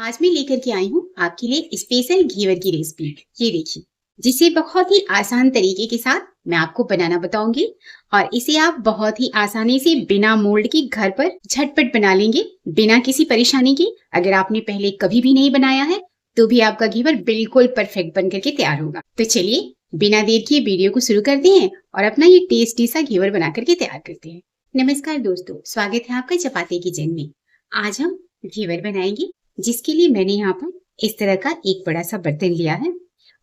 आज मैं लेकर के आई हूँ आपके लिए स्पेशल घेवर की रेसिपी। ये देखिए, जिसे बहुत ही आसान तरीके के साथ मैं आपको बनाना बताऊंगी और इसे आप बहुत ही आसानी से बिना मोल्ड के घर पर झटपट बना लेंगे, बिना किसी परेशानी के। अगर आपने पहले कभी भी नहीं बनाया है तो भी आपका घेवर बिल्कुल परफेक्ट बन करके तैयार होगा। तो चलिए बिना देर किए वीडियो को शुरू करते हैं और अपना ये टेस्टी सा घेवर बना करके तैयार करते हैं। नमस्कार दोस्तों, स्वागत है आपका चपाती किचन में। आज हम घेवर बनाएंगे, जिसके लिए मैंने यहाँ पर इस तरह का एक बड़ा सा बर्तन लिया है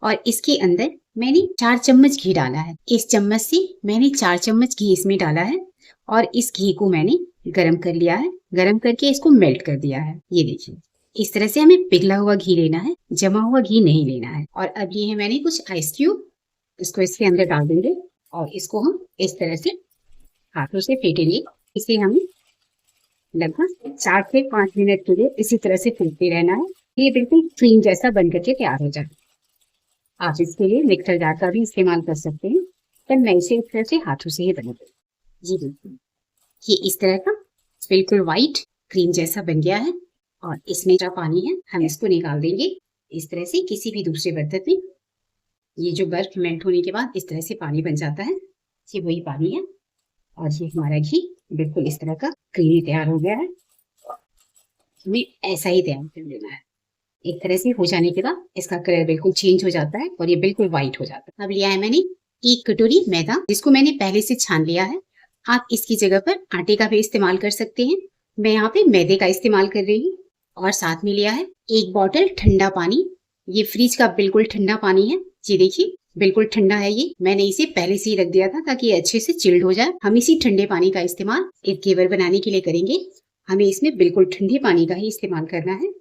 और इसके अंदर मैंने 4 चम्मच घी डाला है। इस चम्मच से मैंने 4 चम्मच घी इसमें डाला है और इस घी को मैंने गरम कर लिया है। गरम करके इसको मेल्ट कर दिया है। ये देखिए, इस तरह से हमें पिघला हुआ घी लेना है, जमा हुआ घी नहीं लेना है। और अब लिए है मैंने कुछ आइस क्यूब, इसको इसके अंदर डाल देंगे और इसको हम इस तरह से हाथों से फेंटेंगे। इसे हमें लगभग 4 से 5 मिनट के लिए इसी तरह से फेंटते रहना है। ये बिल्कुल क्रीम जैसा बन करके तैयार हो जाए। आप इसके लिए मिक्सर जार का भी इस्तेमाल कर सकते हैं, पर मैं इसे इस तरह से हाथों से ही बनाती हूँ। जी बिल्कुल, ये इस तरह का बिल्कुल व्हाइट क्रीम जैसा बन गया है और इसमें जो पानी है हम इसको निकाल देंगे इस तरह से किसी भी दूसरे बर्तन में। ये जो बर्फ मेल्ट होने के बाद इस तरह से पानी बन जाता है, ये वही पानी है और ये हमारा घी बिल्कुल इस तरह का क्रीमी तैयार हो गया है। हमें ऐसा ही तैयार कर लेना है। एक तरह से हो जाने के बाद इसका कलर बिल्कुल चेंज हो जाता है और ये बिल्कुल व्हाइट हो जाता है। अब लिया है मैंने 1 कटोरी मैदा, जिसको मैंने पहले से छान लिया है। आप इसकी जगह पर आटे का भी इस्तेमाल कर सकते हैं। मैं यहाँ पे मैदे का इस्तेमाल कर रही हूँ। और साथ में लिया है 1 बॉटल ठंडा पानी। ये फ्रिज का बिल्कुल ठंडा पानी है। ये देखिए, बिल्कुल ठंडा है ये। मैंने इसे पहले से ही रख दिया था ताकि ये अच्छे से चिल्ड हो जाए। हम इसी ठंडे पानी का इस्तेमाल एक घेवर बनाने के लिए करेंगे। हमें इसमें बिल्कुल ठंडे पानी का ही इस्तेमाल करना है।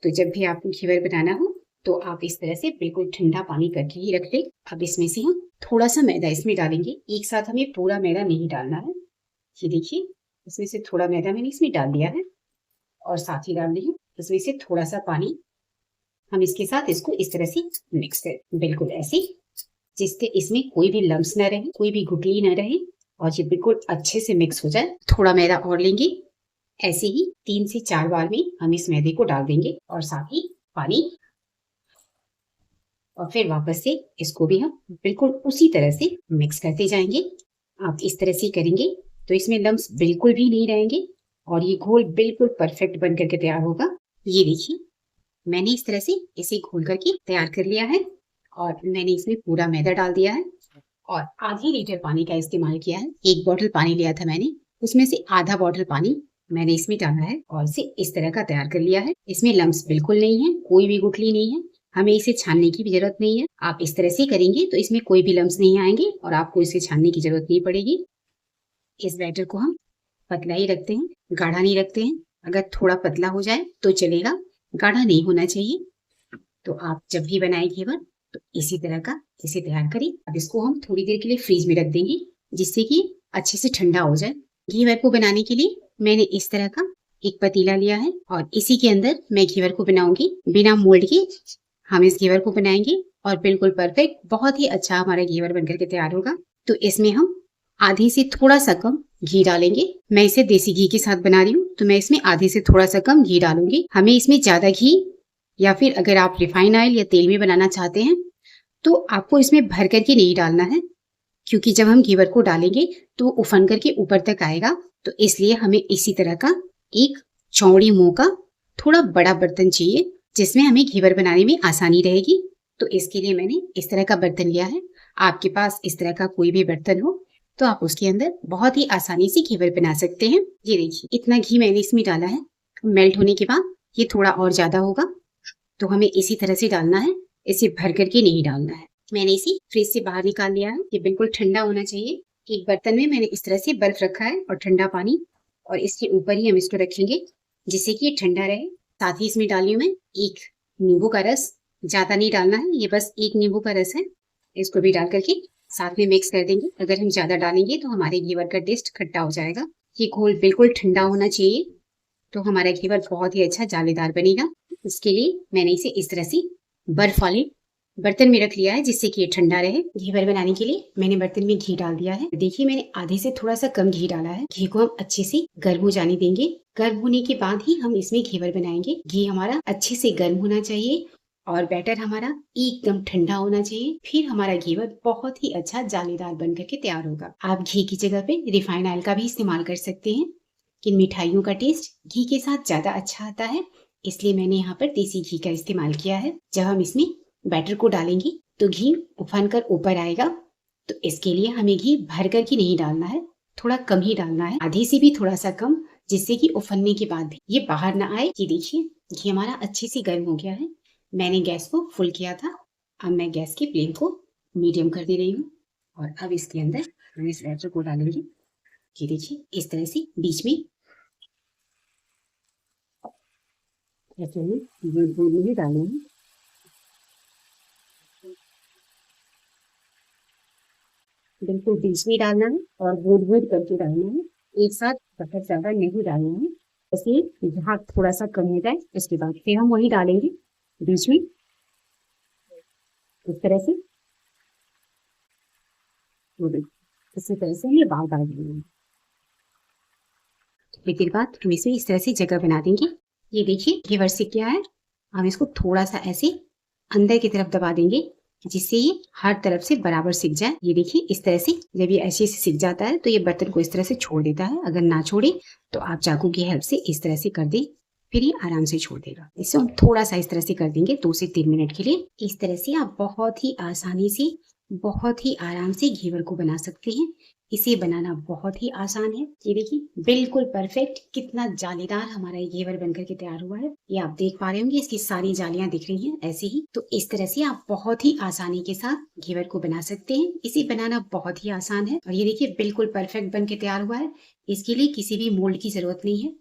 तो जब भी आपको घेवर बनाना हो तो आप इस तरह से बिल्कुल ठंडा पानी करके ही रख लें। अब इसमें से हम थोड़ा सा मैदा इसमें डालेंगे। एक साथ हमें पूरा मैदा नहीं डालना है। ये देखिए, इसमें से थोड़ा मैदा मैंने इसमें डाल दिया है और साथ ही डाल दी इसमें से थोड़ा सा पानी। हम इसके साथ इसको इस तरह से मिक्स करें, बिल्कुल ऐसे, जिससे इसमें कोई भी लम्स न रहे, कोई भी गुठली न रहे और ये बिल्कुल अच्छे से मिक्स हो जाए। थोड़ा मैदा और लेंगे, ऐसे ही 3 से 4 बार में हम इस मैदे को डाल देंगे और साथ ही पानी, और फिर वापस से इसको भी हम बिल्कुल उसी तरह से मिक्स करते जाएंगे। आप इस तरह से करेंगे तो इसमें लम्स बिल्कुल भी नहीं रहेंगे और ये घोल बिल्कुल परफेक्ट बन करके तैयार होगा। ये देखिए, मैंने इस तरह से इसे घोल करके तैयार कर लिया है और मैंने इसमें पूरा मैदा डाल दिया है और आधी लीटर पानी का इस्तेमाल किया है। 1 बॉटल पानी लिया था मैंने, उसमें से आधा बॉटल पानी मैंने इसमें डाला है और इसे इस तरह का तैयार कर लिया है। इसमें लम्स बिल्कुल नहीं है, कोई भी गुठली नहीं है। हमें इसे छानने की भी जरूरत नहीं है। आप इस तरह से करेंगे तो इसमें कोई भी लम्स नहीं आएंगे और आपको इसे छानने की जरूरत नहीं पड़ेगी। इस बैटर को हम पतला ही रखते हैं, गाढ़ा नहीं रखते हैं। अगर थोड़ा पतला हो जाए तो चलेगा, गाढ़ा नहीं होना चाहिए। तो आप जब भी बनाए घेवर तो इसी तरह का इसे तैयार करें। अब इसको हम थोड़ी देर के लिए फ्रीज में रख देंगे, जिससे कि अच्छे से ठंडा हो जाए। घेवर को बनाने के लिए मैंने इस तरह का एक पतीला लिया है और इसी के अंदर मैं घेवर को बनाऊंगी बिना मोल्ड के। हम इस घेवर को बनाएंगे और बिल्कुल परफेक्ट, बहुत ही अच्छा हमारा घेवर बनकर के तैयार होगा। तो इसमें हम आधे से थोड़ा सा कम घी डालेंगे। मैं इसे देसी घी के साथ बना रही हूँ तो मैं इसमें आधे से थोड़ा सा कम घी डालूंगी। हमें इसमें ज्यादा घी या फिर अगर आप रिफाइन ऑयल या तेल में बनाना चाहते हैं तो आपको इसमें भर करके नहीं डालना है, क्योंकि जब हम घेवर को डालेंगे तो उफन करके ऊपर तक आएगा। तो इसलिए हमें इसी तरह का एक चौड़ी मुंह का थोड़ा बड़ा बर्तन चाहिए, जिसमें हमें घेवर बनाने में आसानी रहेगी। तो इसके लिए मैंने इस तरह का बर्तन लिया है। आपके पास इस तरह का कोई भी बर्तन हो तो आप उसके अंदर बहुत ही आसानी से घेवर बना सकते हैं। ये देखिए, इतना घी मैंने इसमें डाला है। मेल्ट होने के बाद ये थोड़ा और ज्यादा होगा, तो हमें इसी तरह से डालना है, इसे भर करके नहीं डालना है। मैंने इसे फ्रिज से बाहर निकाल लिया है। ये बिल्कुल ठंडा होना चाहिए। एक बर्तन में मैंने इस तरह से बर्फ रखा है और ठंडा पानी, और इसके ऊपर ही हम इसको रखेंगे जिससे कि ये ठंडा रहे। साथ ही इसमें डाली हूँ मैं 1 नींबू का रस। ज्यादा नहीं डालना है, ये बस 1 नींबू का रस है। इसको भी डाल करके साथ में मिक्स कर देंगे। अगर हम ज्यादा डालेंगे तो हमारे घेवर का टेस्ट खट्टा हो जाएगा। ये घोल बिल्कुल ठंडा होना चाहिए तो हमारा घेवर बहुत ही अच्छा जालीदार बनेगा। इसके लिए मैंने इसे इस तरह से बर्फ वाले बर्तन में रख लिया है जिससे कि ये ठंडा रहे। घेवर बनाने के लिए मैंने बर्तन में घी डाल दिया है। देखिए मैंने आधे से थोड़ा सा कम घी डाला है। घी को हम अच्छे से गर्म हो जाने देंगे। गर्म होने के बाद ही हम इसमें घेवर बनाएंगे। घी हमारा अच्छे से गर्म होना चाहिए और बैटर हमारा एकदम ठंडा होना चाहिए, फिर हमारा घेवर बहुत ही अच्छा जालीदार बन करके तैयार होगा। आप घी की जगह पे रिफाइंड ऑयल का भी इस्तेमाल कर सकते हैं कि मिठाइयों का टेस्ट घी के साथ ज्यादा अच्छा आता है, इसलिए मैंने यहाँ पर देसी घी का इस्तेमाल किया है। जब हम इसमें बैटर को डालेंगे तो घी उफन कर ऊपर आएगा, तो इसके लिए हमें घी भर कर के नहीं डालना है, थोड़ा कम ही डालना है, आधे से भी थोड़ा सा कम, जिससे कि उफनने के बाद भी ये बाहर ना आए। ये देखिए घी हमारा अच्छे से गर्म हो गया है। मैंने गैस को फुल किया था। अब मैं गैस की फ्लेम को मीडियम कर दे रही हूँ और अब इसके अंदर हम इस बैटर को डालेंगे। ये देखिए इस तरह से बीच में ऐसे में गोल में ही डालेंगे। बिल्कुल बीच में डालना है और गोल गोल करके डालना है, एक साथ बहुत ज्यादा नहीं डालना है। ऐसे जहाँ थोड़ा सा कम हो जाए उसके बाद फिर हम वही डालेंगे बीच में, इस तरह से। इसी तरह से ये बाल डाल देंगे। थोड़ी देर बाद हम इसे इस तरह से जगह बना देंगे। ये देखिए घेवर से क्या है, हम इसको थोड़ा सा ऐसे अंदर की तरफ दबा देंगे जिससे ये हर तरफ से बराबर सिक जाए। ये देखिए इस तरह से जब ये ऐसे से सिक जाता है तो ये बर्तन को इस तरह से छोड़ देता है। अगर ना छोड़े तो आप चाकू की हेल्प से इस तरह से कर दें, फिर ये आराम से छोड़ देगा। इसे हम थोड़ा सा इस तरह से कर देंगे 2 से 3 मिनट के लिए। इस तरह से आप बहुत ही आसानी से बहुत ही आराम से घेवर को बना सकते हैं। इसे बनाना बहुत ही आसान है। ये देखिए बिल्कुल परफेक्ट, कितना जालीदार हमारा ये घेवर बनकर के तैयार हुआ है। ये आप देख पा रहे होंगे, इसकी सारी जालियां दिख रही हैं ऐसे ही। तो इस तरह से आप बहुत ही आसानी के साथ घेवर को बना सकते हैं। इसे बनाना बहुत ही आसान है और ये देखिए बिल्कुल परफेक्ट बन के तैयार हुआ है। इसके लिए किसी भी मोल्ड की जरूरत नहीं है।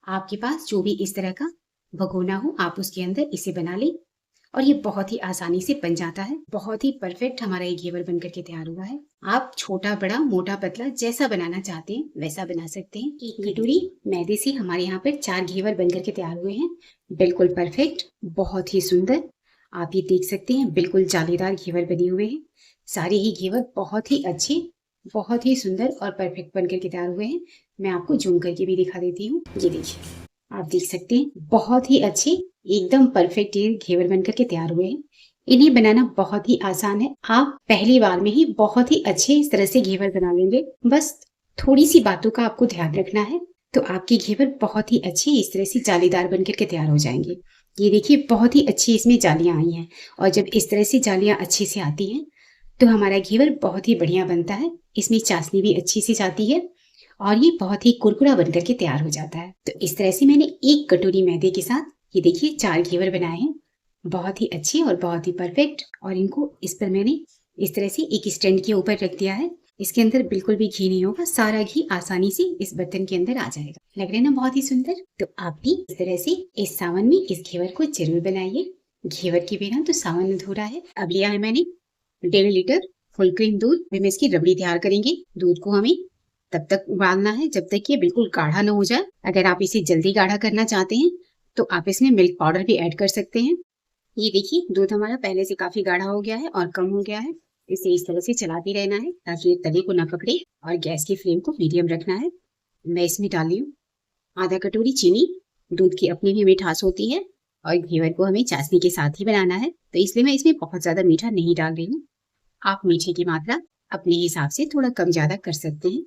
आपके पास जो भी इस तरह का भगोना हो आप उसके अंदर इसे बना लें और ये बहुत ही आसानी से बन जाता है। बहुत ही परफेक्ट हमारा ये घेवर बनकर के तैयार हुआ है। आप छोटा बड़ा मोटा पतला जैसा बनाना चाहते हैं वैसा बना सकते हैं। एक कटोरी मैदे से हमारे यहाँ पर 4 घेवर बनकर के तैयार हुए हैं। बिल्कुल परफेक्ट, बहुत ही सुंदर। आप ये देख सकते हैं बिल्कुल जालीदार घेवर बने हुए हैं। सारे ही घेवर बहुत ही अच्छे, बहुत ही सुंदर और परफेक्ट बनकर के तैयार हुए हैं। मैं आपको जूम करके भी दिखा देती हूँ। ये देखिए आप देख सकते हैं बहुत ही अच्छे एकदम परफेक्ट ये घेवर बनकर के तैयार हुए हैं। इन्हें बनाना बहुत ही आसान है। आप पहली बार में ही बहुत ही अच्छे इस तरह से घेवर बना लेंगे। बस थोड़ी सी बातों का आपको ध्यान रखना है तो आपके घेवर बहुत ही अच्छे इस तरह से जालीदार बनकर के तैयार हो जाएंगे। ये देखिए बहुत ही अच्छी इसमें जालियां आई हैं और जब इस तरह से जालियां अच्छी से आती हैं तो हमारा घेवर बहुत ही बढ़िया बनता है। इसमें चाशनी भी अच्छी से जाती है और ये बहुत ही कुरकुरा बनकर के तैयार हो जाता है। तो इस तरह से मैंने 1 कटोरी मैदे के साथ ये देखिए 4 घेवर बनाए हैं, बहुत ही अच्छे और बहुत ही परफेक्ट। और इनको इस पर मैंने इस तरह से एक स्टैंड के ऊपर रख दिया है। इसके अंदर बिल्कुल भी घी नहीं होगा, सारा घी आसानी से इस बर्तन के अंदर आ जाएगा। लग रहा है ना बहुत ही सुंदर। तो आप भी इस तरह से इस सावन में इस घेवर को जरूर बनाइए। घेवर के बिना तो सावन अधूरा है। अब लिया है मैंने 1.5 लीटर फुल क्रीम दूध। में इसकी रबड़ी तैयार करेंगे। दूध को हमें तब तक उबालना है जब तक ये बिल्कुल गाढ़ा न हो जाए। अगर आप इसे जल्दी गाढ़ा करना चाहते हैं तो आप इसमें मिल्क पाउडर भी ऐड कर सकते हैं। ये देखिए दूध हमारा पहले से काफी गाढ़ा हो गया है और कम हो गया है। इसे इस तरह से चलाते रहना है ताकि ये तले को न पकड़े और गैस की फ्लेम को मीडियम रखना है। मैं इसमें डाली हूँ आधा कटोरी चीनी। दूध की अपनी भी मिठास होती है और घेवर को हमें चाशनी के साथ ही बनाना है, तो इसलिए मैं इसमें बहुत ज्यादा मीठा नहीं डाल रही हूँ। आप मीठे की मात्रा अपने हिसाब से थोड़ा कम ज्यादा कर सकते हैं,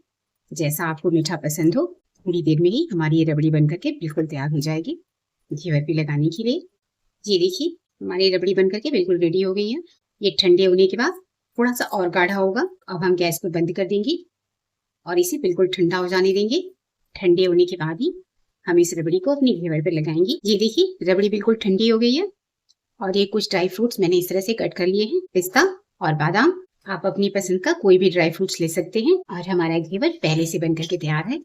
जैसा आपको मीठा पसंद हो। थोड़ी देर में ही हमारी ये रबड़ी बनकर के बिल्कुल तैयार हो जाएगी घेवर पे लगाने के लिए। ये देखिए हमारी रबड़ी बनकर के बिल्कुल रेडी हो गई है। ये ठंडे होने के बाद थोड़ा सा और गाढ़ा होगा। अब हम गैस को बंद कर देंगे और इसे बिल्कुल ठंडा हो जाने देंगे। ठंडे होने के बाद ही हम इस रबड़ी को अपने घेवर पर लगाएंगे। ये देखिए रबड़ी बिल्कुल ठंडी हो गई है और ये कुछ ड्राई फ्रूट्स मैंने इस तरह से कट कर लिए हैं, पिस्ता और बादाम। आप अपनी पसंद का कोई भी ड्राई फ्रूट्स ले सकते हैं। और हमारा घेवर पहले से बनकर के तैयार है।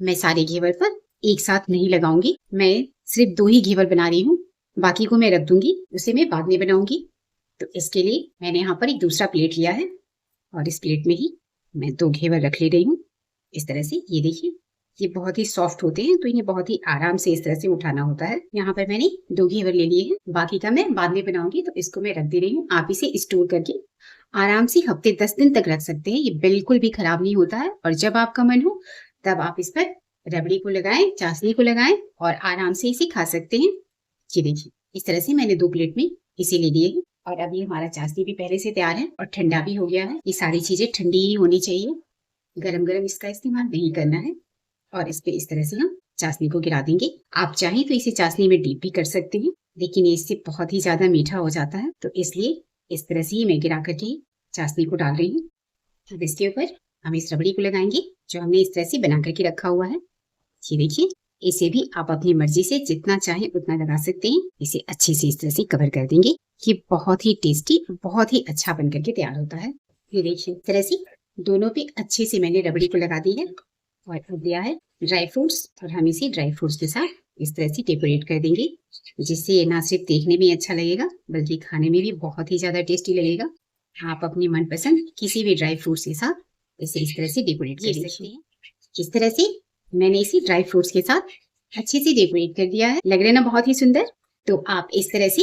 मैं सारे घेवर पर एक साथ नहीं लगाऊंगी, मैं सिर्फ 2 ही घेवर बना रही हूँ, बाकी को मैं रख दूंगी, उसे मैं बाद में बनाऊंगी। तो इसके लिए मैंने यहाँ पर एक दूसरा प्लेट लिया है और इस प्लेट में ही मैं 2 घेवर रख ले रही हूँ इस तरह से। ये देखिए ये बहुत ही सॉफ्ट होते हैं, तो इन्हें बहुत ही आराम से इस तरह से उठाना होता है। यहाँ पर मैंने 2 घेवर ले लिए हैं, बाकी का मैं बाद में बनाऊंगी, तो इसको मैं रख दे रही हूँ। आप इसे स्टोर करके आराम से हफ्ते 10 दिन तक रख सकते हैं। ये बिल्कुल भी खराब नहीं होता है, और जब आपका मन हो तब आप इस पर रबड़ी को लगाएं, चाशनी को लगाएं और आराम से इसे खा सकते हैं। ये देखिए, इस तरह से मैंने 2 प्लेट में इसे ले लिए हैं, और अभी हमारा चाशनी भी पहले से तैयार है और ठंडा भी हो गया है। ये सारी चीजें ठंडी ही होनी चाहिए, गरम गरम इसका इस्तेमाल नहीं करना है। और इस पे इस तरह से हम चाशनी को गिरा देंगे। आप चाहें तो इसे चाशनी में डीप भी कर सकते हैं, लेकिन इससे बहुत ही ज्यादा मीठा हो जाता है, तो इसलिए इस तरह से ही मैं गिरा करके चाशनी को डाल रही हूँ। अब इसके ऊपर हम इस रबड़ी को लगाएंगे जो हमने इस तरह से बना करके रखा हुआ है। ये देखिए, इसे भी आप अपनी मर्जी से जितना चाहें उतना लगा सकते हैं। इसे अच्छे से इस तरह से कवर कर देंगे। ये बहुत ही टेस्टी, बहुत ही अच्छा बन करके तैयार होता है। ये देखिए, इस तरह से दोनों पे अच्छे से मैंने रबड़ी को लगा दी है और अब दिया है ड्राई फ्रूट्स, और हम इसे ड्राई फ्रूट्स के साथ इस तरह से डेकोरेट कर देंगे, जिससे ये ना सिर्फ देखने में अच्छा लगेगा बल्कि खाने में भी बहुत ही ज्यादा टेस्टी लगेगा। आप अपनी मनपसंद किसी भी ड्राई फ्रूट्स के साथ इसे इस तरह से डेकोरेट कर सकते हैं। इस तरह से मैंने इसे ड्राई फ्रूट्स के साथ अच्छे से डेकोरेट कर दिया है। लग रहा है ना बहुत ही सुंदर। तो आप इस तरह से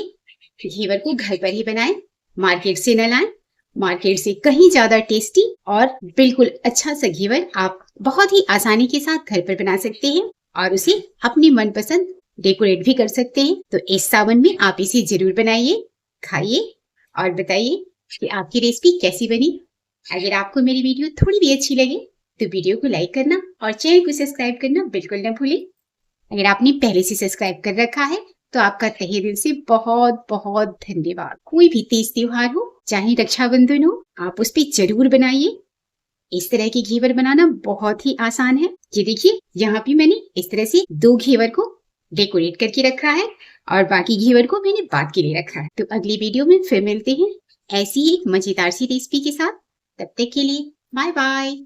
घेवर को घर पर ही बनाएं, मार्केट से न लाएं। मार्केट से कहीं ज्यादा टेस्टी और बिल्कुल अच्छा सा घेवर आप बहुत ही आसानी के साथ घर पर बना सकते हैं, और उसे अपनी मनपसंद डेकोरेट भी कर सकते हैं। तो इस सावन में आप इसे जरूर बनाइए, खाइए और बताइए कि आपकी रेसिपी कैसी बनी। अगर आपको मेरी वीडियो थोड़ी भी अच्छी लगे तो वीडियो को लाइक करना और चैनल को सब्सक्राइब करना बिल्कुल न भूलें। अगर आपने पहले से सब्सक्राइब कर रखा है तो आपका तहे दिल से बहुत बहुत धन्यवाद। कोई भी तीज त्योहार हो, चाहे रक्षाबंधन हो, आप उस पर जरूर बनाइए। इस तरह की घेवर बनाना बहुत ही आसान है। ये देखिए, यहाँ पे मैंने इस तरह से 2 घेवर को डेकोरेट करके रखा है और बाकी घेवर को मैंने बाद के लिए रखा है। तो अगली वीडियो में फिर मिलते हैं ऐसी एक मजेदार सी रेसिपी के साथ। तब तक के लिए बाय बाय।